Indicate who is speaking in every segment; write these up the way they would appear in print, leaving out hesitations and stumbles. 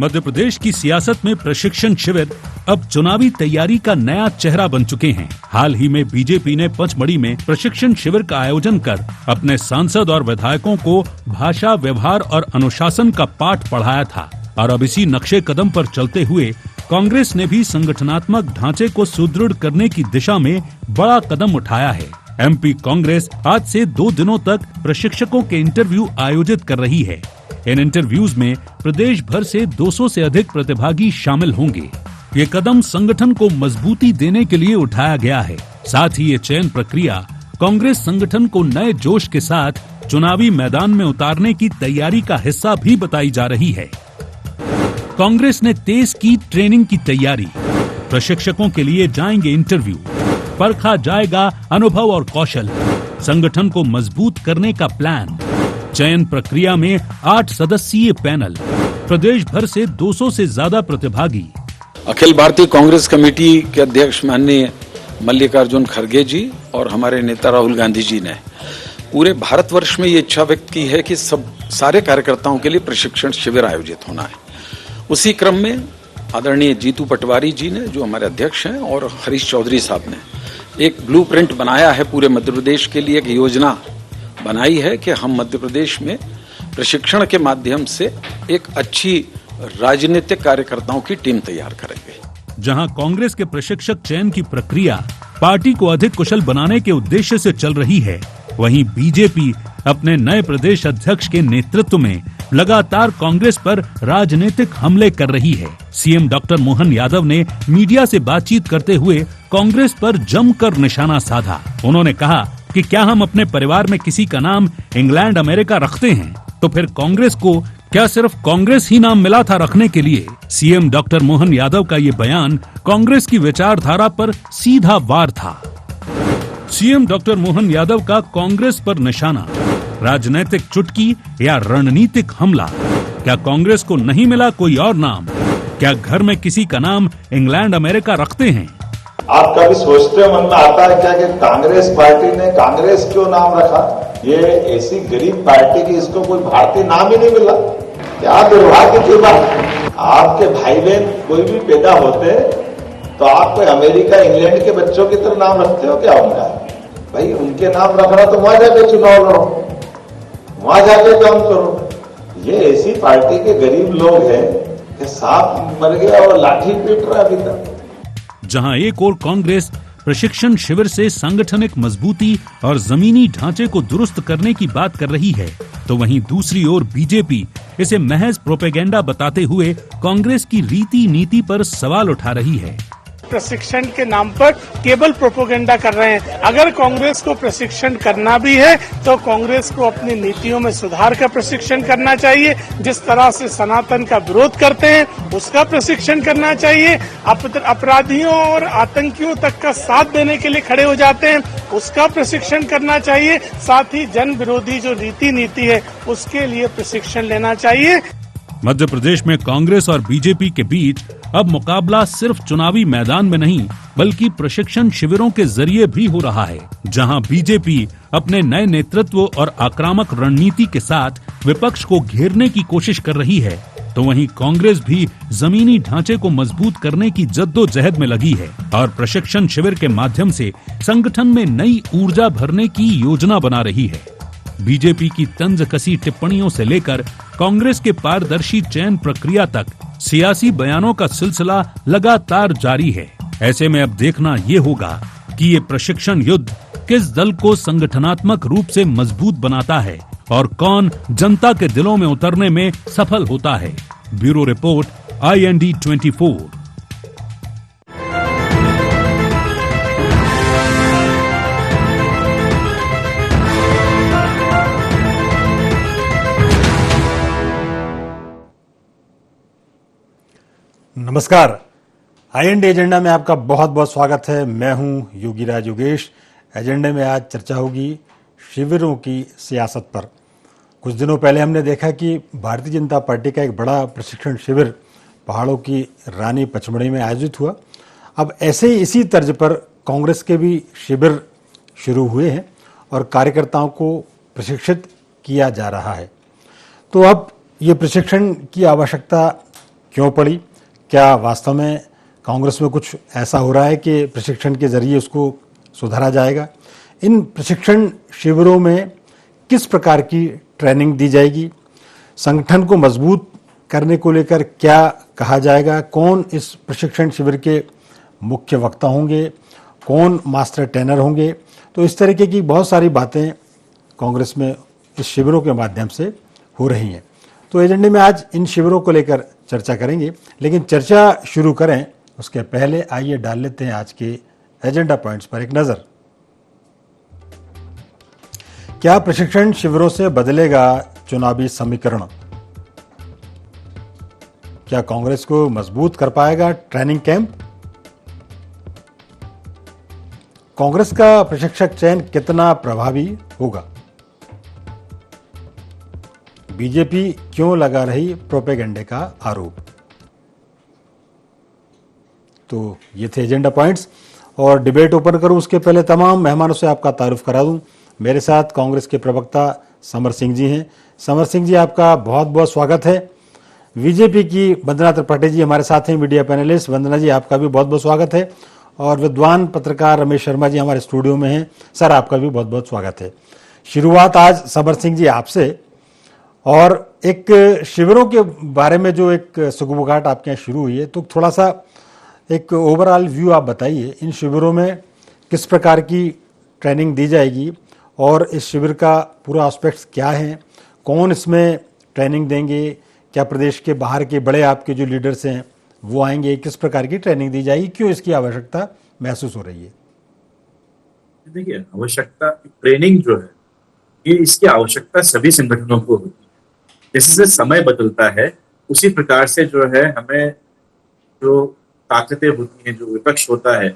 Speaker 1: मध्य प्रदेश की सियासत में प्रशिक्षण शिविर अब चुनावी तैयारी का नया चेहरा बन चुके हैं। हाल ही में बीजेपी ने पचमढ़ी में प्रशिक्षण शिविर का आयोजन कर अपने सांसद और विधायकों को भाषा, व्यवहार और अनुशासन का पाठ पढ़ाया था और अब इसी नक्शे कदम पर चलते हुए कांग्रेस ने भी संगठनात्मक ढांचे को सुदृढ़ करने की दिशा में बड़ा कदम उठाया है। एमपी कांग्रेस आज से 2 दिनों तक प्रशिक्षकों के इंटरव्यू आयोजित कर रही है। इन इंटरव्यूज में प्रदेश भर से 200 से अधिक प्रतिभागी शामिल होंगे। ये कदम संगठन को मजबूती देने के लिए उठाया गया है। साथ ही ये चयन प्रक्रिया कांग्रेस संगठन को नए जोश के साथ चुनावी मैदान में उतारने की तैयारी का हिस्सा भी बताई जा रही है। कांग्रेस ने तेज की ट्रेनिंग की तैयारी, प्रशिक्षकों के लिए जाएंगे इंटरव्यू, परखा जाएगा अनुभव और कौशल, संगठन को मजबूत करने का प्लान। चयन प्रक्रिया में 8 सदस्यीय पैनल, प्रदेश भर से 200 से ज्यादा प्रतिभागी।
Speaker 2: अखिल भारतीय कांग्रेस कमेटी के अध्यक्ष माननीय मल्लिकार्जुन खड़गे जी और हमारे नेता राहुल गांधी जी ने पूरे भारतवर्ष में ये इच्छा व्यक्त की है कि सारे कार्यकर्ताओं के लिए प्रशिक्षण शिविर आयोजित होना है। उसी क्रम में आदरणीय जीतू पटवारी जी ने, जो हमारे अध्यक्ष हैं, और हरीश चौधरी साहब ने एक ब्लूप्रिंट बनाया है पूरे मध्य प्रदेश के लिए। एक योजना बनाई है कि हम मध्य प्रदेश में प्रशिक्षण के माध्यम से एक अच्छी राजनीतिक कार्यकर्ताओं की टीम तैयार करेंगे।
Speaker 1: जहां कांग्रेस के प्रशिक्षक चयन की प्रक्रिया पार्टी को अधिक कुशल बनाने के उद्देश्य से चल रही है, वहीं बीजेपी अपने नए प्रदेश अध्यक्ष के नेतृत्व में लगातार कांग्रेस पर राजनीतिक हमले कर रही है। सीएम डॉक्टर मोहन यादव ने मीडिया से बातचीत करते हुए कांग्रेस पर जमकर निशाना साधा। उन्होंने कहा कि क्या हम अपने परिवार में किसी का नाम इंग्लैंड, अमेरिका रखते हैं, तो फिर कांग्रेस को क्या सिर्फ कांग्रेस ही नाम मिला था रखने के लिए? सीएम डॉक्टर मोहन यादव का ये बयान कांग्रेस की विचारधारा पर सीधा वार था। सीएम डॉक्टर मोहन यादव का कांग्रेस पर निशाना, राजनीतिक चुटकी या रणनीतिक हमला? क्या कांग्रेस को नहीं मिला कोई और नाम? क्या घर में किसी का नाम इंग्लैंड, अमेरिका रखते हैं?
Speaker 3: आप कभी सोचते हो, मन में आता है क्या कि कांग्रेस पार्टी ने कांग्रेस क्यों नाम रखा? ये ऐसी गरीब पार्टी की इसको कोई भारतीय नाम ही नहीं मिला। क्या दुर्भाग्य की बात। आपके भाई बहन कोई भी पैदा होते तो आप कोई अमेरिका, इंग्लैंड के बच्चों की तरह नाम रखते हो क्या उनका? भाई उनके नाम रखना तो वहां जाके चुनाव लड़ो, वहां जाके काम करो। ये ऐसी पार्टी के गरीब लोग हैं कि सांप मर गया और लाठी पीट रहा अभी तक।
Speaker 1: जहां एक ओर कांग्रेस प्रशिक्षण शिविर से सांगठनिक मजबूती और जमीनी ढांचे को दुरुस्त करने की बात कर रही है, तो वहीं दूसरी ओर बीजेपी इसे महज प्रोपेगेंडा बताते हुए कांग्रेस की रीति नीति पर सवाल उठा रही है।
Speaker 4: प्रशिक्षण के नाम पर केवल प्रोपेगेंडा कर रहे हैं। अगर कांग्रेस को प्रशिक्षण करना भी है तो कांग्रेस को अपनी नीतियों में सुधार का प्रशिक्षण करना चाहिए। जिस तरह से सनातन का विरोध करते हैं उसका प्रशिक्षण करना चाहिए। अपराधियों और आतंकियों तक का साथ देने के लिए खड़े हो जाते हैं उसका प्रशिक्षण करना चाहिए। साथ ही जन विरोधी जो रीति नीति है उसके लिए प्रशिक्षण लेना चाहिए।
Speaker 1: मध्य प्रदेश में कांग्रेस और बीजेपी के बीच अब मुकाबला सिर्फ चुनावी मैदान में नहीं बल्कि प्रशिक्षण शिविरों के जरिए भी हो रहा है, जहां बीजेपी अपने नए नेतृत्व और आक्रामक रणनीति के साथ विपक्ष को घेरने की कोशिश कर रही है, तो वहीं कांग्रेस भी जमीनी ढांचे को मजबूत करने की जद्दोजहद में लगी है और प्रशिक्षण शिविर के माध्यम से संगठन में नई ऊर्जा भरने की योजना बना रही है। बीजेपी की तंज कसी टिप्पणियों से लेकर कांग्रेस के पारदर्शी चयन प्रक्रिया तक सियासी बयानों का सिलसिला लगातार जारी है। ऐसे में अब देखना ये होगा कि ये प्रशिक्षण युद्ध किस दल को संगठनात्मक रूप से मजबूत बनाता है और कौन जनता के दिलों में उतरने में सफल होता है। Bureau report, IND 24।
Speaker 5: नमस्कार, IND एजेंडा में आपका बहुत बहुत स्वागत है। मैं हूं योगीराज योगेश। एजेंडे में आज चर्चा होगी शिविरों की सियासत पर। कुछ दिनों पहले हमने देखा कि भारतीय जनता पार्टी का एक बड़ा प्रशिक्षण शिविर पहाड़ों की रानी पचमढ़ी में आयोजित हुआ। अब ऐसे ही इसी तर्ज पर कांग्रेस के भी शिविर शुरू हुए हैं और कार्यकर्ताओं को प्रशिक्षित किया जा रहा है। तो अब ये प्रशिक्षण की आवश्यकता क्यों पड़ी, क्या वास्तव में कांग्रेस में कुछ ऐसा हो रहा है कि प्रशिक्षण के जरिए उसको सुधारा जाएगा, इन प्रशिक्षण शिविरों में किस प्रकार की ट्रेनिंग दी जाएगी, संगठन को मजबूत करने को लेकर क्या कहा जाएगा, कौन इस प्रशिक्षण शिविर के मुख्य वक्ता होंगे, कौन मास्टर ट्रेनर होंगे। तो इस तरीके की बहुत सारी बातें कांग्रेस में इस शिविरों के माध्यम से हो रही हैं। तो एजेंडे में आज इन शिविरों को लेकर चर्चा करेंगे, लेकिन चर्चा शुरू करें उसके पहले आइए डाल लेते हैं आज के एजेंडा पॉइंट्स पर एक नज़र। क्या प्रशिक्षण शिविरों से बदलेगा चुनावी समीकरण? क्या कांग्रेस को मजबूत कर पाएगा ट्रेनिंग कैंप? कांग्रेस का प्रशिक्षक चयन कितना प्रभावी होगा? बीजेपी क्यों लगा रही प्रोपेगेंडे का आरोप? तो ये थे एजेंडा पॉइंट्स और डिबेट ओपन करूं उसके पहले तमाम मेहमानों से आपका तारुफ करा दूं। मेरे साथ कांग्रेस के प्रवक्ता समर सिंह जी हैं। समर सिंह जी, आपका बहुत बहुत स्वागत है। बीजेपी की वंदना त्रिपाठी जी हमारे साथ हैं, मीडिया पैनलिस्ट। वंदना जी, आपका भी बहुत बहुत स्वागत है। और विद्वान पत्रकार रमेश शर्मा जी हमारे स्टूडियो में हैं। सर, आपका भी बहुत बहुत स्वागत है। शुरुआत आज समर सिंह जी आपसे, और एक शिविरों के बारे में जो एक सुगबुगाहट आपके यहाँ शुरू हुई है, तो थोड़ा सा एक ओवरऑल व्यू आप बताइए, इन शिविरों में किस प्रकार की ट्रेनिंग दी जाएगी और इस शिविर का पूरा एस्पेक्ट्स क्या है, कौन इसमें ट्रेनिंग देंगे, क्या प्रदेश के बाहर के बड़े आपके जो लीडर्स हैं वो आएंगे, किस प्रकार की ट्रेनिंग दी जाएगी, क्यों इसकी आवश्यकता महसूस हो रही है?
Speaker 6: देखिए, आवश्यकता ट्रेनिंग जो है ये इसकी आवश्यकता सभी संगठनों को होती है। जैसे जैसे समय बदलता है उसी प्रकार से जो है हमें जो ताकतें होती हैं, जो विपक्ष होता है,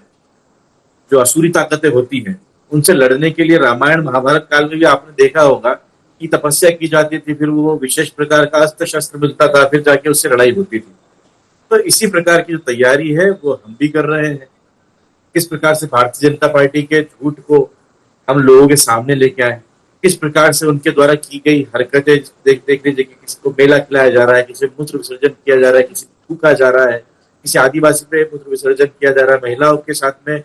Speaker 6: जो असुरी ताकतें होती हैं, उनसे लड़ने के लिए रामायण महाभारत काल में भी आपने देखा होगा कि तपस्या की जाती थी, फिर वो विशेष प्रकार का अस्त्र शस्त्र मिलता था, फिर जाके उससे लड़ाई होती थी। तो इसी प्रकार की जो तैयारी है वो हम भी कर रहे हैं। किस प्रकार से भारतीय जनता पार्टी के झूठ को हम लोगों के सामने लेके आए, किस प्रकार से उनके द्वारा की गई हरकतें देख लीजिए कि किसी को मेला खिलाया जा रहा है, किसी मूत्र विसर्जन किया जा रहा है, किसी को फूका जा रहा है, किसी आदिवासी पे मूत्र विसर्जन किया जा रहा है, महिलाओं के साथ में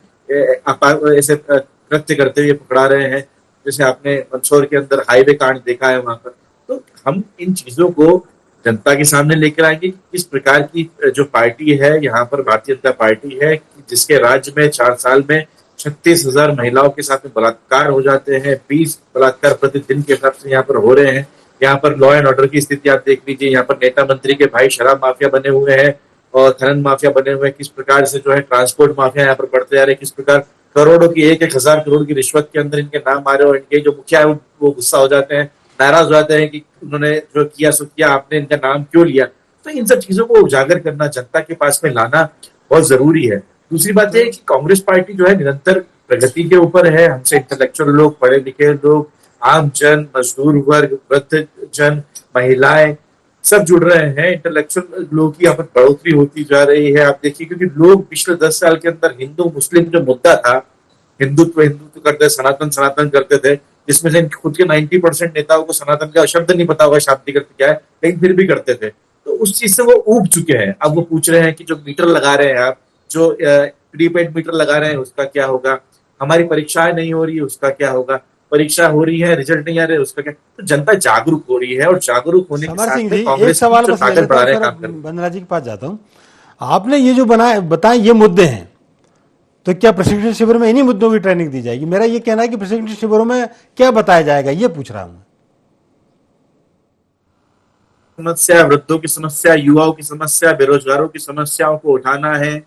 Speaker 6: ऐसे कृत्य करते हुए पकड़ा रहे हैं, जैसे आपने मंदसौर के अंदर हाईवे कांड देखा है वहां पर। तो हम इन चीजों को जनता के सामने लेकर आएंगे कि किस प्रकार की जो पार्टी है यहाँ पर भारतीय जनता पार्टी है, जिसके राज्य में 4 साल में 36,000 महिलाओं के साथ में बलात्कार हो जाते हैं, 20 बलात्कार प्रतिदिन के हिसाब से यहाँ पर हो रहे हैं। यहाँ पर लॉ एंड ऑर्डर की स्थिति आप देख लीजिए, यहाँ पर नेता मंत्री के भाई शराब माफिया बने हुए हैं और खनन माफिया बने हुए हैं। किस प्रकार से जो है ट्रांसपोर्ट माफिया यहाँ पर बढ़ते जा रहे हैं, किस प्रकार करोड़ों की 1-1 हजार करोड़ की रिश्वत के अंदर इनके नाम आ रहे हो। इनके जो मुखिया है वो गुस्सा हो जाते हैं, नाराज हो जाते हैं कि उन्होंने जो किया सो किया, आपने इनका नाम क्यों लिया। तो इन सब चीजों को उजागर करना, जनता के पास में लाना बहुत जरूरी है। दूसरी बात यह है कि कांग्रेस पार्टी जो है निरंतर प्रगति के ऊपर है। हमसे इंटेलेक्चुअल लोग, पढ़े लिखे लोग, आम जन, मजदूर वर्ग, वृद्ध जन, महिलाएं सब जुड़ रहे हैं। इंटेलेक्चुअल लोगों की यहाँ पर बढ़ोतरी होती जा रही है। आप देखिए, क्योंकि लोग पिछले 10 साल के अंदर हिंदू मुस्लिम जो मुद्दा था, हिंदुत्व करते, सनातन करते थे, जिसमें से खुद के 90% नेताओं को सनातन का शब्द नहीं पता होगा, शाब्दिक अर्थ क्या है, लेकिन फिर भी करते थे। तो उस चीज से वो ऊब चुके हैं। अब वो पूछ रहे हैं कि जो मीटर लगा रहे हैं आप, जो प्रीपेड मीटर लगा रहे हैं, उसका क्या होगा, हमारी परीक्षाएं नहीं हो रही है उसका क्या होगा, परीक्षा हो रही है रिजल्ट नहीं आ रहे उसका क्या। तो जनता जागरूक हो रही है और जागरूक होने के साथ में कांग्रेस की ताकत बढ़ा रहे हैं।
Speaker 5: वंदना जी के पास जाता हूं, आपने ये जो बताए ये मुद्दे हैं, तो क्या प्रशिक्षण शिविर में इन्हीं मुद्दों की ट्रेनिंग दी जाएगी? मेरा ये कहना है कि प्रशिक्षण शिविरों में क्या बताया जाएगा, ये पूछ रहा हूं।
Speaker 6: समस्या, वृद्धों की समस्या, युवाओं की समस्या, बेरोजगारों की समस्याओं को उठाना है,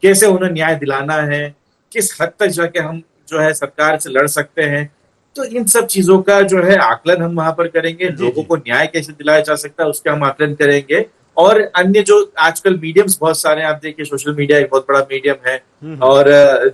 Speaker 6: कैसे उन्हें न्याय दिलाना है, किस हद तक जाके हम जो है सरकार से लड़ सकते हैं। तो इन सब चीजों का जो है आकलन हम वहां पर करेंगे। लोगों को न्याय कैसे दिलाया जा सकता है उसका हम आकलन करेंगे। और अन्य जो आजकल मीडियम्स बहुत सारे, आप देखिए सोशल मीडिया एक बहुत बड़ा मीडियम है, और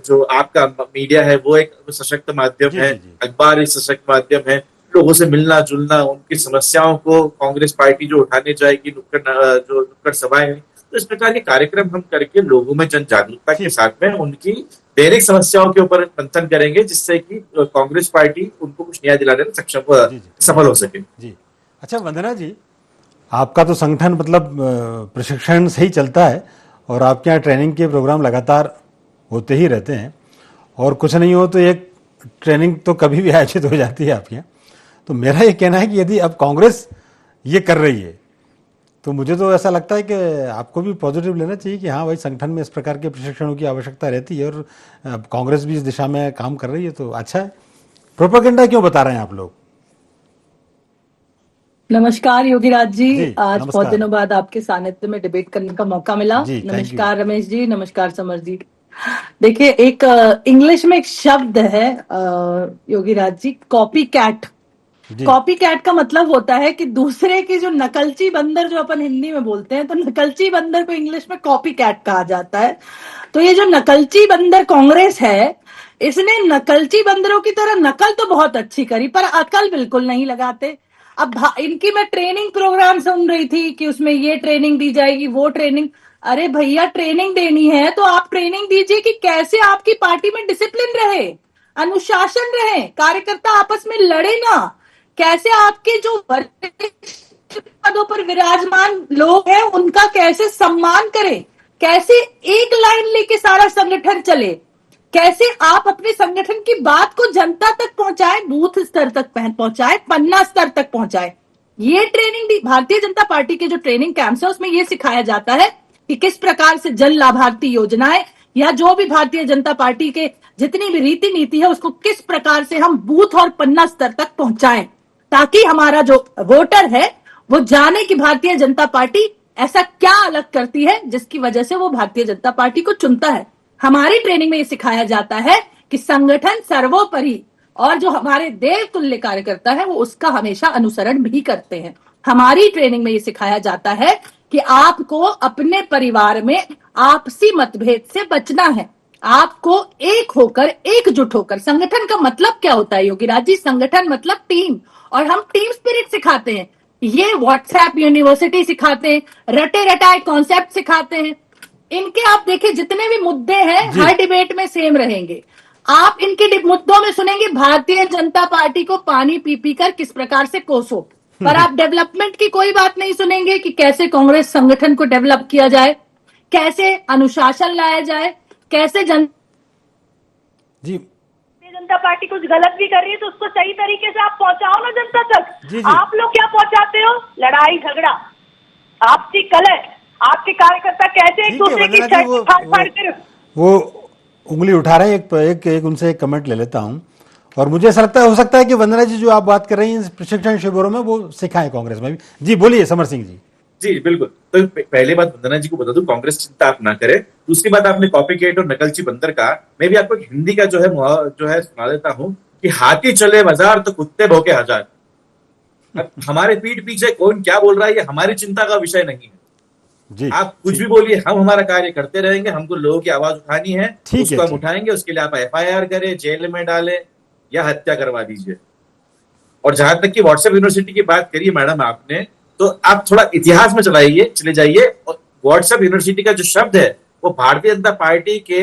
Speaker 6: जो आपका मीडिया है वो एक सशक्त माध्यम है, अखबार एक सशक्त माध्यम है। लोगों से मिलना जुलना, उनकी समस्याओं को कांग्रेस पार्टी जो उठाने जाएगी, नुक्कड़ सभाएं, तो इस प्रकार के कार्यक्रम हम करके लोगों में जन जागरूकता के साथ में उनकी दैनिक समस्याओं के ऊपर मंथन करेंगे, जिससे कि कांग्रेस पार्टी उनको कुछ न्याय दिलाने में सफल हो सके।
Speaker 5: जी अच्छा वंदना जी, आपका तो संगठन मतलब प्रशिक्षण से ही चलता है और आपके यहाँ ट्रेनिंग के प्रोग्राम लगातार होते ही रहते हैं, और कुछ नहीं हो तो एक ट्रेनिंग तो कभी भी आयोजित हो जाती है आपके यहाँ। तो मेरा ये कहना है कि यदि अब कांग्रेस ये कर रही है तो मुझे तो ऐसा लगता है कि आपको भी पॉजिटिव लेना चाहिए कि हाँ भाई, संगठन में इस प्रकार के प्रशिक्षणों की आवश्यकता रहती है और कांग्रेस भी इस दिशा में काम कर रही है, तो अच्छा है। प्रोपेगेंडा क्यों बता रहे हैं आप लोग?
Speaker 7: नमस्कार योगीराज जी,
Speaker 5: जी,
Speaker 7: आज
Speaker 5: नमस्कार।
Speaker 7: बहुत दिनों बाद आपके सानिध्य में डिबेट करने का मौका मिला।
Speaker 5: जी, thank you।
Speaker 7: नमस्कार रमेश जी, नमस्कार समर जी। देखिए, एक इंग्लिश में एक शब्द है योगीराज जी, कॉपी कैट।
Speaker 5: जी।
Speaker 7: कॉपी कैट का मतलब होता है कि दूसरे की जो नकलची बंदर, जो अपन हिंदी में बोलते हैं, तो नकलची बंदर को इंग्लिश में कॉपी कैट कहा जाता है। तो ये जो नकलची बंदर कांग्रेस है, इसने नकलची बंदरों की तरह नकल तो बहुत अच्छी करी, पर अकल बिल्कुल नहीं लगाते। अब इनकी मैं ट्रेनिंग प्रोग्राम सुन रही थी कि उसमें ये ट्रेनिंग दी जाएगी, वो ट्रेनिंग। अरे भैया, ट्रेनिंग देनी है तो आप ट्रेनिंग दीजिए कि कैसे आपकी पार्टी में डिसिप्लिन रहे, अनुशासन रहे, कार्यकर्ता आपस में लड़े ना, कैसे आपके जो वरिष्ठ पदों पर विराजमान लोग हैं उनका कैसे सम्मान करें, कैसे एक लाइन लेके सारा संगठन चले, कैसे आप अपने संगठन की बात को जनता तक पहुंचाए, बूथ स्तर तक पहुंचाए, पन्ना स्तर तक पहुंचाए। ये ट्रेनिंग भारतीय जनता पार्टी के जो ट्रेनिंग कैंप्स है उसमें ये सिखाया जाता है कि किस प्रकार से जन लाभार्थी योजनाएं या जो भी भारतीय जनता पार्टी के जितनी भी रीति नीति है उसको किस प्रकार से हम बूथ और पन्ना स्तर तक पहुंचाएं, ताकि हमारा जो वोटर है वो जाने कि भारतीय जनता पार्टी ऐसा क्या अलग करती है जिसकी वजह से वो भारतीय जनता पार्टी को चुनता है। हमारी ट्रेनिंग में ये सिखाया जाता है कि संगठन सर्वोपरि, और जो हमारे देव तुल्य कार्यकर्ता है वो उसका हमेशा अनुसरण भी करते हैं। हमारी ट्रेनिंग में ये सिखाया जाता है कि आपको अपने परिवार में आपसी मतभेद से बचना है, आपको एक होकर, एकजुट होकर। संगठन का मतलब क्या होता है योगीराज जी? संगठन मतलब टीम, और हम टीम स्पिरिट सिखाते हैं। ये व्हाट्सएप यूनिवर्सिटी सिखाते हैं, रटे रटाए कॉन्सेप्ट सिखाते हैं। इनके आप देखिए जितने भी मुद्दे हैं हर डिबेट में सेम रहेंगे। आप इनके मुद्दों में सुनेंगे भारतीय जनता पार्टी को पानी पी पी कर किस प्रकार से कोसो, पर आप डेवलपमेंट की कोई बात नहीं सुनेंगे कि कैसे कांग्रेस संगठन को डेवलप किया जाए, कैसे अनुशासन लाया जाए, कैसे
Speaker 8: जनता पार्टी कुछ गलत भी कर रही है तो उसको सही तरीके से आप पहुंचाओ ना जनता तक। आप लोग क्या पहुंचाते हो? लड़ाई झगड़ा, आपसी कलह, आपके कार्यकर्ता कैसे एक दूसरे की छत फाड़ कर
Speaker 5: वो उंगली उठा रहे हैं। एक उनसे एक कमेंट ले लेता हूं, और मुझे ऐसा लगता है, हो सकता है कि वंदना जी जो आप बात कर रही हैं प्रशिक्षण शिविरों में वो सिखाएं कांग्रेस में भी। जी बोलिए समर सिंह जी।
Speaker 6: जी बिल्कुल। तो पहले बात वंदना जी को बता दूं, कांग्रेस चिंता आप ना करे। दूसरी बात, आपने कॉपी कैट और नकलची बंदर का, मैं भी आपको हिंदी का जो है सुना देता हूं कि हाथी चले बाजार तो कुत्ते भौंके हजार। अब हमारे पीठ पीछे कौन क्या बोल रहा है ये हमारी चिंता का विषय नहीं है।
Speaker 5: जी,
Speaker 6: आप कुछ भी बोलिए, हम हमारा कार्य करते रहेंगे। हमको लोगों की आवाज उठानी है, उसको हम उठाएंगे। उसके लिए आप FIR करें, जेल में डालें या हत्या करवा दीजिए। और जहां तक की व्हाट्सएप यूनिवर्सिटी की बात करिए मैडम आपने, तो आप थोड़ा इतिहास में चले जाइए। और व्हाट्सएप यूनिवर्सिटी का जो शब्द है वो भारतीय जनता पार्टी के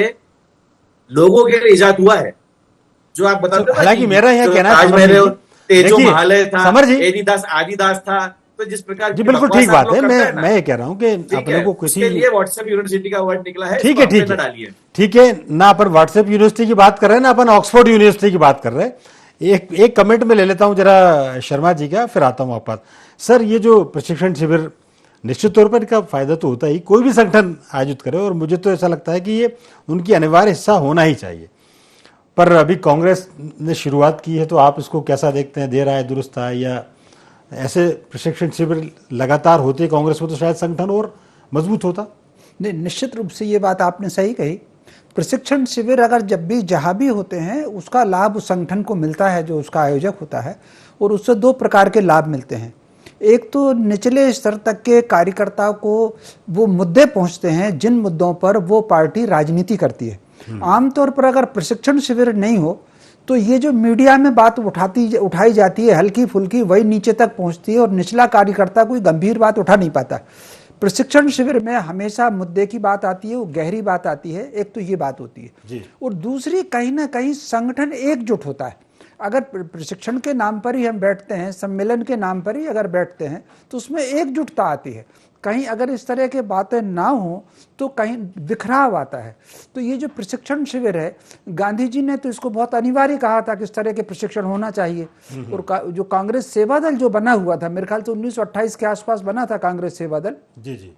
Speaker 6: लोगों के लिए इजाद हुआ है। जो आप बताते हैं,
Speaker 5: हालांकि मेरा यह कहना है
Speaker 6: ताजमहल, तेजो महालय था,
Speaker 5: समर जी,
Speaker 6: आदिदास था, तो जिस प्रकार
Speaker 5: जी बिल्कुल ठीक बात है। मैं ये कह रहा हूँ कि अपने को किसी
Speaker 6: लिए व्हाट्सएप यूनिवर्सिटी का वर्ड निकला है,
Speaker 5: ठीक है ठीक है ना, अपन व्हाट्सएप यूनिवर्सिटी की बात कर रहे हैं ना अपन ऑक्सफोर्ड यूनिवर्सिटी की बात कर रहे हैं। एक कमेंट में ले लेता हूं जरा शर्मा जी का, फिर आता हूं वापस। सर, ये जो प्रशिक्षण शिविर निश्चित तौर पर इनका फायदा तो होता ही, कोई भी संगठन आयोजित करे, और मुझे तो ऐसा लगता है कि ये उनकी अनिवार्य हिस्सा होना ही चाहिए। पर अभी कांग्रेस ने शुरुआत की है, तो आप इसको कैसा देखते हैं? देर आए दुरुस्त आए, या ऐसे प्रशिक्षण शिविर लगातार होते कांग्रेस में तो शायद संगठन और मजबूत होता?
Speaker 9: नहीं, निश्चित रूप से ये बात आपने सही कही। प्रशिक्षण शिविर अगर जब भी जहाँ भी होते हैं उसका लाभ उस संगठन को मिलता है जो उसका आयोजक होता है, और उससे दो प्रकार के लाभ मिलते हैं। एक तो निचले स्तर तक के कार्यकर्ताओं को वो मुद्दे पहुंचते हैं जिन मुद्दों पर वो पार्टी राजनीति करती है। आमतौर पर अगर प्रशिक्षण शिविर नहीं हो तो ये जो मीडिया में बात उठाई जाती है हल्की फुल्की, वही नीचे तक पहुंचती है और निचला कार्यकर्ता कोई गंभीर बात उठा नहीं पाता। प्रशिक्षण शिविर में हमेशा मुद्दे की बात आती है, वो गहरी बात आती है। एक तो ये बात होती है, और दूसरी कहीं ना कहीं संगठन एकजुट होता है। अगर प्रशिक्षण के नाम पर ही हम बैठते हैं, सम्मेलन के नाम पर ही अगर बैठते हैं, तो उसमें एकजुटता आती है। कहीं अगर इस तरह की बातें ना हो तो कहीं बिखराव आता है। तो ये जो प्रशिक्षण शिविर है, गांधी जी ने तो इसको बहुत अनिवार्य कहा था कि इस तरह के प्रशिक्षण होना चाहिए। और जो कांग्रेस सेवा दल जो बना हुआ था, मेरे ख्याल से 1928 के आसपास बना था कांग्रेस सेवा दल,
Speaker 5: जी जी,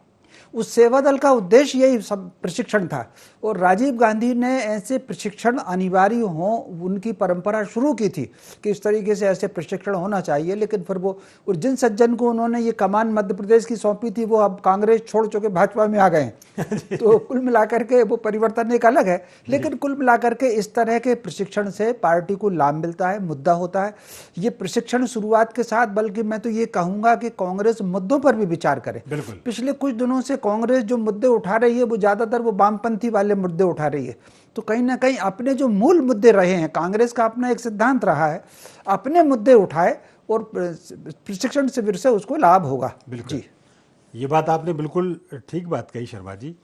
Speaker 9: उस सेवा दल का उद्देश्य यही सब प्रशिक्षण था। और राजीव गांधी ने ऐसे प्रशिक्षण अनिवार्य हों उनकी परंपरा शुरू की थी कि इस तरीके से ऐसे प्रशिक्षण होना चाहिए। लेकिन फिर वो, और जिन सज्जन को उन्होंने ये कमान मध्य प्रदेश की सौंपी थी, वो अब कांग्रेस छोड़ चुके भाजपा में आ गए हैं। तो कुल मिलाकर के वो परिवर्तन एक अलग है, लेकिन कुल मिलाकर के इस तरह के प्रशिक्षण से पार्टी को लाभ मिलता है, मुद्दा होता है। ये प्रशिक्षण शुरुआत के साथ, बल्कि मैं तो ये कहूंगा कि कांग्रेस मुद्दों पर भी विचार करे। पिछले कुछ दिनों से कांग्रेस जो मुद्दे उठा रही है वो ज्यादातर वो वामपंथी वाले मुद्दे उठा रही है। तो कहीं ना कहीं अपने जो मूल मुद्दे रहे हैं, कांग्रेस का अपना एक सिद्धांत रहा है, अपने मुद्दे उठाए और प्रशिक्षण शिविर से उसको लाभ होगा।
Speaker 5: बिल्कुल, ये बात आपने बिल्कुल ठीक बात कही शर्मा जी।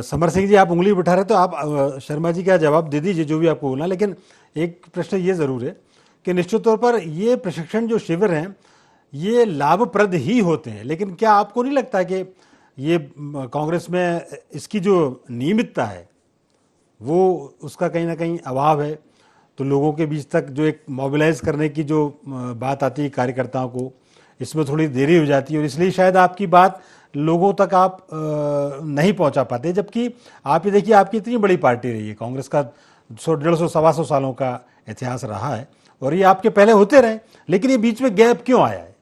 Speaker 5: समर सिंह जी, आप उंगली उठा रहे तो आप शर्मा जी का जवाब दे दीजिए जो भी आपको बोलना। लेकिन एक प्रश्न ये जरूर है कि निश्चित तौर पर ये प्रशिक्षण जो शिविर हैं ये लाभप्रद ही होते हैं, लेकिन क्या आपको नहीं लगता कि ये कांग्रेस में इसकी जो नियमितता है वो उसका कहीं ना कहीं अभाव है? तो लोगों के बीच तक जो एक मोबिलाइज करने की जो बात आती है कार्यकर्ताओं को, इसमें थोड़ी देरी हो जाती है और इसलिए शायद आपकी बात लोगों तक आप नहीं पहुंचा पाते। जबकि आप ये देखिए, आपकी इतनी बड़ी पार्टी रही है, कांग्रेस का 150 125 सालों का इतिहास रहा है और ये आपके पहले होते रहे, लेकिन ये बीच में गैप क्यों आया है?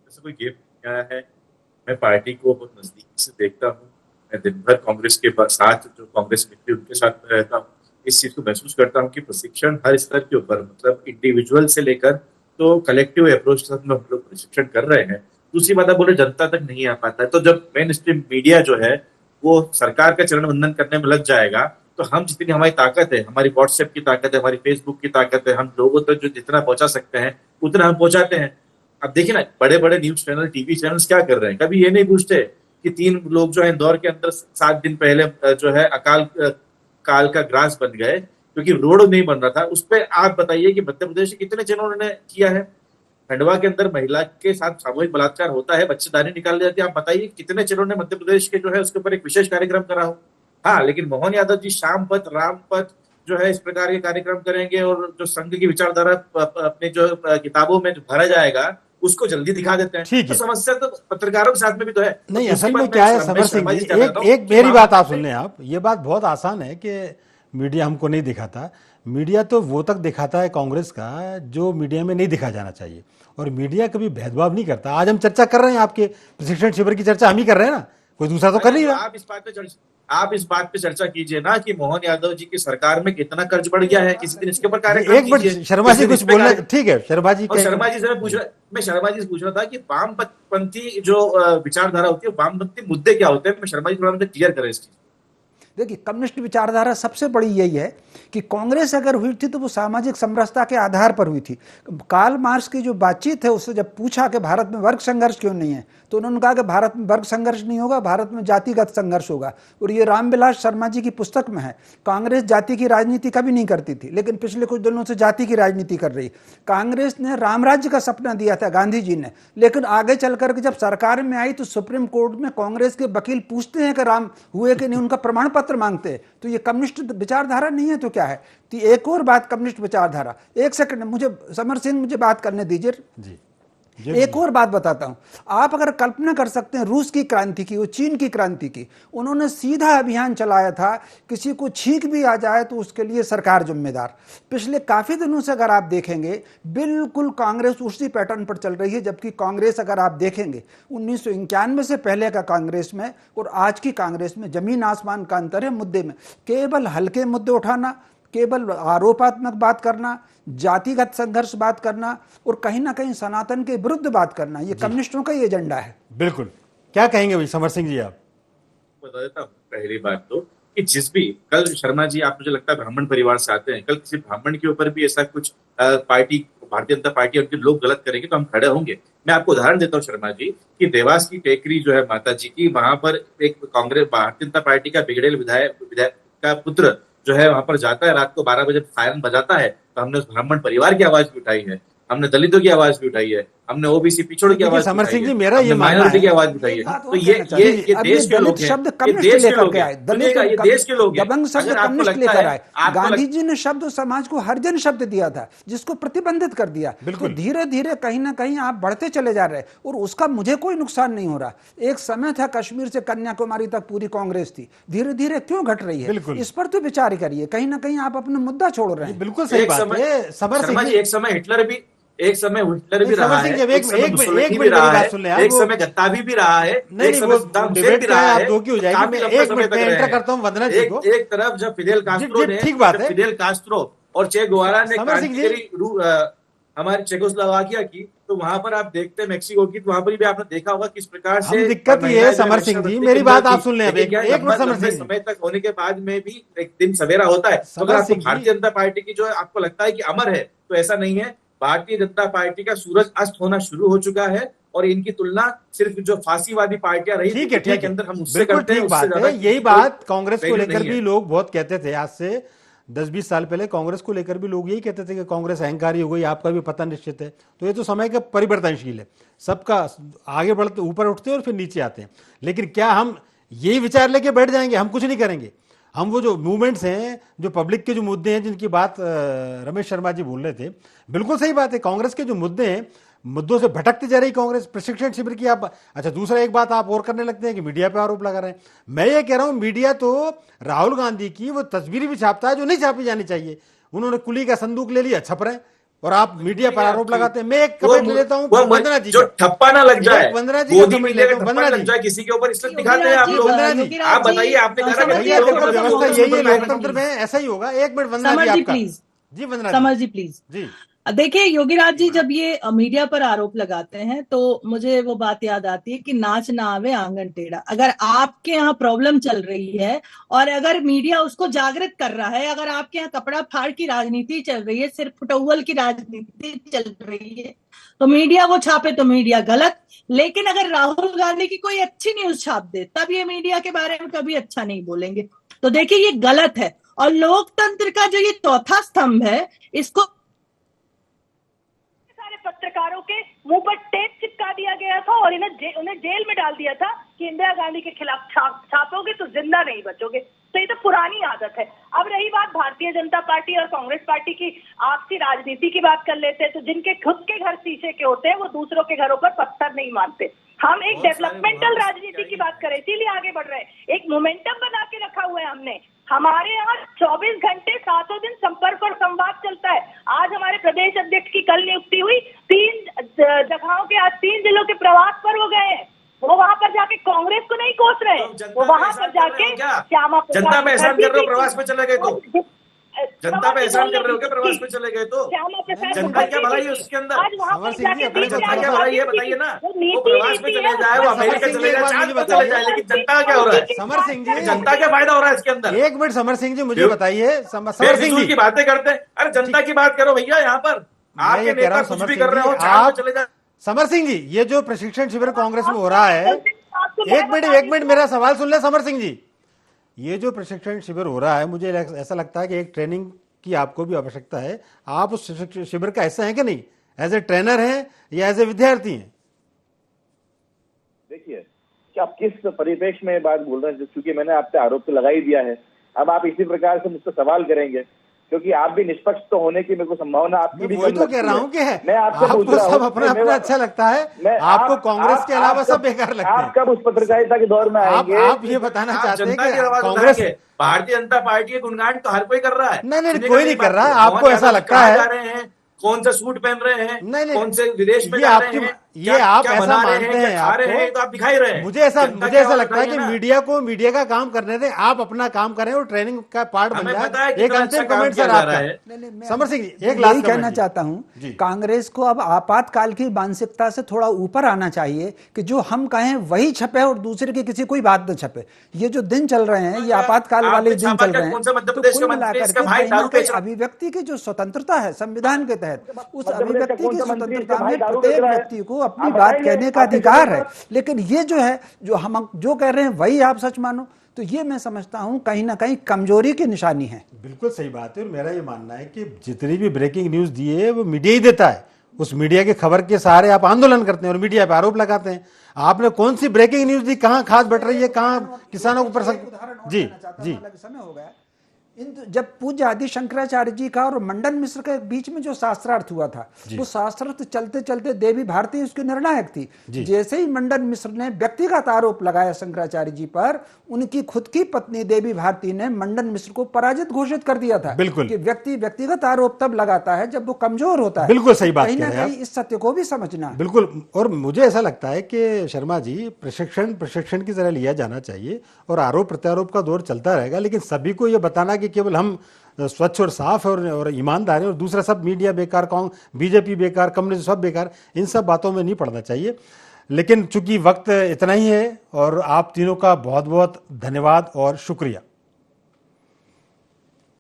Speaker 6: ऐसा कोई गैप आया है? मैं पार्टी को बहुत नजदीकी से देखता हूँ। मैं दिन भर कांग्रेस के साथ, जो कांग्रेस मित्र उनके साथ में रहता हूँ, इस चीज को महसूस करता हूँ कि प्रशिक्षण हर स्तर के ऊपर, मतलब इंडिविजुअल से लेकर तो कलेक्टिव अप्रोच तक में हम लोग प्रशिक्षण कर रहे हैं। दूसरी बात, बोले जनता तक नहीं आ पाता है। तो जब मेन स्ट्रीम मीडिया जो है वो सरकार का चरण वंदन करने में लग जाएगा, तो हम जितनी हमारी ताकत है, हमारी व्हाट्सएप की ताकत है, हमारी फेसबुक की ताकत है, हम लोगों तक जो जितना पहुंचा सकते हैं उतना हम पहुंचाते हैं। अब देखिए ना, बड़े बड़े न्यूज चैनल, टीवी चैनल्स क्या कर रहे हैं? कभी ये नहीं पूछते कि 3 लोग जो है इंदौर के अंदर 7 दिन पहले जो है अकाल काल का ग्रास बन गए क्योंकि रोड नहीं बन रहा था। उस पर आप बताइए कि मध्य प्रदेश के कितने चैनलों ने किया है? खंडवा के अंदर महिला के साथ सामूहिक बलात्कार होता है, बच्चेदानी निकाल दी जाती है, आप बताइए कितने चैनलों ने मध्य प्रदेश के जो है उसके ऊपर एक विशेष कार्यक्रम करा हो? हाँ, लेकिन मोहन यादव जी शाम पथ, राम पथ जो है इस प्रकार के कार्यक्रम करेंगे और जो संघ की विचारधारा अपने जो किताबों में भरा जाएगा उसको जल्दी दिखा देते हैं।
Speaker 5: ठीक
Speaker 6: तो
Speaker 5: है,
Speaker 6: समस्या तो पत्रकारों के साथ में भी तो है।
Speaker 5: नहीं, असल में क्या है समर सिंह जी, एक मेरी बात आप सुन लें। आप, ये बात बहुत आसान है कि मीडिया हमको नहीं दिखाता। मीडिया तो वो तक दिखाता है कांग्रेस का जो मीडिया में नहीं दिखा जाना चाहिए, और मीडिया कभी भेदभाव नहीं करता। आज हम चर्चा कर रहे हैं, आपके प्रशिक्षण शिविर की चर्चा हम ही कर रहे हैं ना, कोई दूसरा तो कर नहीं रहा।
Speaker 6: आप इस बात पे चर्चा कीजिए ना कि मोहन यादव जी की सरकार में कितना कर्ज बढ़ गया है, किसी दिन इसके ऊपर कार्यक्रम
Speaker 5: एक मिनट, शर्मा जी कुछ बोलना, ठीक है शर्मा जी।
Speaker 6: शर्मा जी से मैं शर्मा जी से पूछ रहा था कि वामपंथी जो विचारधारा होती है, वामपंथी मुद्दे क्या होते हैं? मैं शर्मा जी थोड़ा मुझे क्लियर करें इस चीज।
Speaker 9: देखिए, कम्युनिस्ट विचारधारा सबसे बड़ी यही है कि कांग्रेस अगर हुई थी तो वो सामाजिक समरसता के आधार पर हुई थी। कार्ल मार्क्स की जो बातचीत है, उससे जब पूछा कि भारत में वर्ग संघर्ष क्यों नहीं है, तो उन्होंने कहा कि भारत में वर्ग संघर्ष नहीं होगा, भारत में जातिगत संघर्ष होगा। और ये रामविलास शर्मा जी की पुस्तक में है। कांग्रेस जाति की राजनीति कभी नहीं करती थी, लेकिन पिछले कुछ दिनों से जाति की राजनीति कर रही। कांग्रेस ने रामराज्य का सपना दिया था गांधी जी ने, लेकिन आगे चलकर के जब सरकार में आई तो सुप्रीम कोर्ट में कांग्रेस के वकील पूछते हैं कि राम हुए कि नहीं, उनका प्रमाण पत्र मांगते हैं। तो ये कम्युनिस्ट विचारधारा नहीं है तो क्या है? तो एक और बात, कम्युनिस्ट विचारधारा, एक सेकंड मुझे समर सिंह, मुझे बात करने दीजिए जी। एक और बात बताता हूं। आप अगर कल्पना कर सकते हैं रूस की क्रांति की, वो चीन की क्रांति की, उन्होंने सीधा अभियान चलाया था, किसी को छींक भी आ जाए तो उसके लिए सरकार जिम्मेदार। पिछले काफी दिनों से अगर आप देखेंगे, बिल्कुल कांग्रेस उसी पैटर्न पर चल रही है। जबकि कांग्रेस अगर आप देखेंगे 1991 से पहले का कांग्रेस में और आज की कांग्रेस में जमीन आसमान का अंतर है मुद्दे में। केवल हल्के मुद्दे उठाना, केवल आरोपात्मक बात करना, जातिगत संघर्ष बात करना और कहीं ना कहीं सनातन के विरुद्ध बात करना, ये कम्युनिस्टों का ही एजेंडा है।
Speaker 5: बिल्कुल, क्या कहेंगे भाई समर सिंह जी? आप
Speaker 6: बता देता हूँ पहली बात तो कि जिस भी, कल शर्मा जी आप मुझे लगता है ब्राह्मण परिवार से आते हैं, कल किसी ब्राह्मण के ऊपर भी ऐसा कुछ पार्टी, भारतीय जनता पार्टी और लोग गलत करेंगे तो हम खड़े होंगे। मैं आपको उदाहरण देता हूँ शर्मा जी कि देवास की टेकरी जो है माता जी की, वहां पर एक कांग्रेस भारतीय जनता पार्टी का बिगड़ेल विधायक का पुत्र जो है वहां पर जाता है, रात को 12 बजे सायरन बजाता है, तो हमने उस ब्राह्मण परिवार की आवाज भी उठाई है, हमने दलितों की आवाज भी उठाई है, हमने ओबीसी पिछड़ों की आवाज
Speaker 5: समर सिंह जी,
Speaker 6: है,
Speaker 5: मेरा ये
Speaker 6: माइनॉरिटी की आवाज उठाई है। तो ये देश के लोग हैं,
Speaker 9: शब्द
Speaker 6: ये
Speaker 9: कम्युनिस्ट
Speaker 6: देश के
Speaker 9: लेकर
Speaker 6: लोग
Speaker 9: के
Speaker 6: हैं,
Speaker 9: आए,
Speaker 6: सुनिएगा, ये देश के लोग हैं।
Speaker 9: दबंग शब्द
Speaker 6: अगर आपको
Speaker 9: कम्युनिस्ट
Speaker 6: लगता
Speaker 9: लेकर
Speaker 6: है,
Speaker 9: आए। गांधी जी ने शब्द समाज को हरिजन शब्द दिया था, जिसको प्रतिबंधित कर दिया। तो धीरे धीरे कहीं ना कहीं आप बढ़ते चले जा रहे हैं, और उसका मुझे कोई नुकसान नहीं हो रहा। एक समय था कश्मीर से कन्याकुमारी तक पूरी कांग्रेस थी, धीरे धीरे क्यों घट रही है, इस पर तो विचार करिए। कहीं ना कहीं आप अपना मुद्दा छोड़ रहे हैं।
Speaker 5: बिल्कुल सही बात है।
Speaker 6: शर्मा जी, एक समय हिटलर भी रहा है, एक समय मुसोलिनी भी
Speaker 5: एक
Speaker 6: रहा है,
Speaker 5: मिनट
Speaker 6: एक समय गद्दाफी भी रहा है, एक समय सद्दाम हुसैन भी रहा है।
Speaker 5: दो की हो जाएगी, मैं एक मिनट में एंटर करता हूं वंदना जी को।
Speaker 6: एक तरफ जब फिडेल कास्ट्रो ने,
Speaker 5: ठीक बात है,
Speaker 6: फिडेल कास्ट्रो और चे गुएवारा ने क्रांतिकारी हमारे चेकोस्लोवाकिया की, तो वहां पर आप देखते हैं मेक्सिको की, तो वहां पर भी आपने देखा होगा किस प्रकार से
Speaker 5: दिक्कत ये है। समर सिंह जी, मेरी बात आप सुन लें, एक मिनट समर सिंह,
Speaker 6: समय तक होने के बाद में भी एक दिन सवेरा होता है। तो अगर आपको भारतीय जनता पार्टी की जो है आपको लगता है कि अमर है, तो ऐसा नहीं है। भारतीय जनता पार्टी का सूरज अस्त होना शुरू हो चुका है, और इनकी तुलना सिर्फ जो फांसीवादी पार्टियां रही
Speaker 5: ठीक है
Speaker 6: के अंदर हम उससे करते हैं।
Speaker 5: बात है, यही बात कांग्रेस को लेकर भी लोग बहुत कहते थे। आज से 10-20 साल पहले कांग्रेस को लेकर भी लोग यही कहते थे कि कांग्रेस अहंकारी हो गई, आपका भी पतन निश्चित है। तो ये तो समय का परिवर्तनशील है, सबका आगे बढ़ते, ऊपर उठते हैं और फिर नीचे आते हैं। लेकिन क्या हम यही विचार लेके बैठ जाएंगे, हम कुछ नहीं करेंगे? हम वो जो मूवमेंट्स हैं, जो पब्लिक के जो मुद्दे हैं, जिनकी बात रमेश शर्मा जी बोल रहे थे, बिल्कुल सही बात है। कांग्रेस के जो मुद्दे हैं, मुद्दों से भटकती जा रही कांग्रेस। प्रशिक्षण शिविर की आप, अच्छा दूसरा एक बात आप और करने लगते हैं कि मीडिया पे आरोप लगा रहे हैं। मैं ये कह रहा हूं, मीडिया तो राहुल गांधी की वो तस्वीर भी छापता है जो नहीं छापी जानी चाहिए। उन्होंने कुली का संदूक ले लिया, छप रहे हैं, और आप मीडिया पर आरोप लगाते हैं। मैं एक कमेंट ले लेता हूं वंदना जी,
Speaker 6: जो ठप्पा ना लग जाए,
Speaker 5: वंदना जी का कमेंट लेता हूं। वंदना जी
Speaker 6: किसी के ऊपर इसलिए दिखाते हैं आप लोग। आप बताइए, आपने
Speaker 5: व्यवस्था यही है, लोकतंत्र में ऐसा ही होगा। एक मिनट वंदना जी आपका। जी वंदना
Speaker 7: समर जी प्लीज
Speaker 5: जी।
Speaker 7: देखिए योगीराज जी, जब ये मीडिया पर आरोप लगाते हैं तो मुझे वो बात याद आती है कि नाच ना आवे आंगन टेढ़ा। अगर आपके यहाँ प्रॉब्लम चल रही है और अगर मीडिया उसको जागृत कर रहा है, अगर आपके यहाँ कपड़ा फाड़ की राजनीति चल रही है, सिर्फ फुटौल की राजनीति चल रही है, तो मीडिया वो छापे तो मीडिया गलत। लेकिन अगर राहुल गांधी की कोई अच्छी न्यूज छाप दे, तब ये मीडिया के बारे में कभी अच्छा नहीं बोलेंगे। तो देखिए ये गलत है। और लोकतंत्र का जो ये चौथा स्तंभ है, इसको
Speaker 8: पत्रकारों के मुंह पर टेप चिपका दिया गया था और उन्हें जेल में डाल दिया था कि इंदिरा गांधी के खिलाफ छापोगे तो जिंदा नहीं बचोगे। तो ये तो पुरानी आदत है। अब रही बात भारतीय जनता पार्टी और कांग्रेस पार्टी की आपसी राजनीति की बात कर लेते हैं, तो जिनके खुद के घर शीशे के होते हैं वो दूसरों के घरों पर पत्थर नहीं मारते। हम एक डेवलपमेंटल राजनीति की बात करें, इसीलिए आगे बढ़ रहे हैं। एक मोमेंटम बना के रखा हुआ है हमने। हमारे यहाँ 24 घंटे 7 दिन संपर्क और संवाद चलता है। आज हमारे प्रदेश अध्यक्ष की कल नियुक्ति हुई, 3 जगहों के, आज 3 जिलों के प्रवास पर वो गए हैं। वो वहां पर जाके कांग्रेस को नहीं कोस रहे, वो वहां पर जाके श्यामा
Speaker 6: जनता में एहसान कर रहे हो, प्रवास में चले गए तो जनता पे एहसान कर रहे हो क्या? प्रवास में चले गए तो जनता क्या भलाई है उसके अंदर? जनता क्या भलाई है बताइए ना। वो प्रवास में चले जाए, वो अमेरिका चले जाए, चांद पर चले जाए, लेकिन जनता क्या हो रहा है?
Speaker 5: समर सिंह जी,
Speaker 6: जनता क्या फायदा हो रहा है इसके अंदर?
Speaker 5: एक मिनट समर सिंह जी मुझे बताइए। समर सिंह जी
Speaker 6: की बातें करते हैं, अरे जनता की बात करो भैया। यहाँ पर आपके नेता कुछ भी कर रहे हो, चांद पर चले जाए।
Speaker 5: समर सिंह जी, ये जो प्रशिक्षण शिविर कांग्रेस में हो रहा है, एक मिनट मेरा सवाल सुन ले समर सिंह जी। ये जो प्रशिक्षण शिविर हो रहा है, मुझे ऐसा लगता है कि एक ट्रेनिंग की आपको भी आवश्यकता है। आप उस शिविर का ऐसा है कि नहीं? एज ए ट्रेनर हैं या एज ए विद्यार्थी हैं?
Speaker 10: देखिए कि आप किस परिप्रेक्ष्य में बात बोल रहे हैं, क्योंकि मैंने आप पे आरोप तो लगा ही दिया है। अब आप इसी प्रकार से मुझसे सवाल करेंगे, क्योंकि आप भी निष्पक्ष तो होने की मेरे को संभावना आपकी भी
Speaker 5: तो कह रहा हूँ कि है।
Speaker 10: मैं आपसे पूछ रहा हूँ,
Speaker 5: सब अपना अच्छा लगता है, आपको कांग्रेस के अलावा सब बेकार लगता है।
Speaker 10: आप कब उस पत्रकारिता के दौर में आएंगे?
Speaker 5: आप ये बताना चाहते हैं कि कांग्रेस,
Speaker 6: भारतीय जनता पार्टी के गुणगान तो हर कोई कर रहा है।
Speaker 5: नहीं कोई नहीं कर रहा है। आपको ऐसा लगता है?
Speaker 6: कौन सा सूट पहन रहे हैं,
Speaker 5: नहीं
Speaker 6: कौन से विदेश में जा रहे हैं,
Speaker 5: ये आप ऐसा मानते हैं,
Speaker 6: खा रहे हैं, तो आप दिखाई रहे हैं।
Speaker 5: मुझे ऐसा लगता है कि मीडिया को मीडिया का काम करने दें, आप अपना काम करें और ट्रेनिंग का पार्ट बन जाए। एक अंतिम कमेंट सर आपका। समर सिंह एक लास्ट
Speaker 9: कहना चाहता हूं, कांग्रेस को अब आपातकाल की मानसिकता से थोड़ा ऊपर आना चाहिए कि जो हम कहें वही छपे और दूसरे की किसी कोई बात न छपे। ये जो दिन चल रहे हैं, ये आपातकाल वाले दिन चल रहे हैं, तो कुल मिलाकर के अभिव्यक्ति की जो स्वतंत्रता है संविधान के तहत, उस अभिव्यक्ति की स्वतंत्रता में प्रत्येक व्यक्ति को अपनी बात कहने का अधिकार है। लेकिन ये जो है, जो हम जो कह रहे हैं वही आप सच मानो, तो ये मैं समझता हूं कहीं ना कहीं कमजोरी की निशानी है।
Speaker 5: बिल्कुल सही बात है। और मेरा ये मानना है कि जितनी भी ब्रेकिंग न्यूज दी है वो मीडिया ही देता है। उस मीडिया के खबर के सहारे आप आंदोलन करते हैं और मीडिया पे आरोप लगाते हैं। आपने कौन सी ब्रेकिंग न्यूज दी, कहां खाद बट रही है, कहां किसानों को जी जी
Speaker 9: समय हो गया। जब पूज्य आदि शंकराचार्य जी का और मंडन मिश्र के बीच में जो शास्त्रार्थ हुआ था, वो शास्त्रार्थ चलते चलते देवी भारती उसकी निर्णायक थी। जैसे ही मंडन मिश्र ने व्यक्तिगत आरोप लगाया शंकराचार्य जी पर, उनकी खुद की पत्नी देवी भारती ने मंडन मिश्र को पराजित घोषित कर दिया था।
Speaker 5: बिल्कुल
Speaker 9: कि व्यक्तिगत आरोप तब लगाता है जब वो कमजोर होता है।
Speaker 5: बिल्कुल सही बात
Speaker 9: कहीं ना
Speaker 5: कह रहे हैं
Speaker 9: कहीं इस सत्य को भी समझना।
Speaker 5: बिल्कुल। और मुझे ऐसा लगता है कि शर्मा जी, प्रशिक्षण की तरह लिया जाना चाहिए और आरोप प्रत्यारोप का दौर चलता रहेगा, लेकिन सभी को यह बताना कि केवल हम स्वच्छ और साफ और ईमानदार हैं और दूसरा सब मीडिया बेकार, बीजेपी बेकार, कम्युनिस्ट सब बेकार, इन सब बातों में नहीं पड़ना चाहिए। लेकिन चूंकि वक्त इतना ही है और आप तीनों का बहुत बहुत धन्यवाद और शुक्रिया।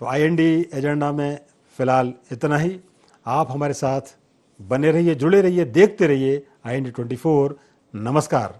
Speaker 5: तो IND एजेंडा में फिलहाल इतना ही। आप हमारे साथ बने रहिए, जुड़े रहिए, देखते रहिए IND 24। नमस्कार।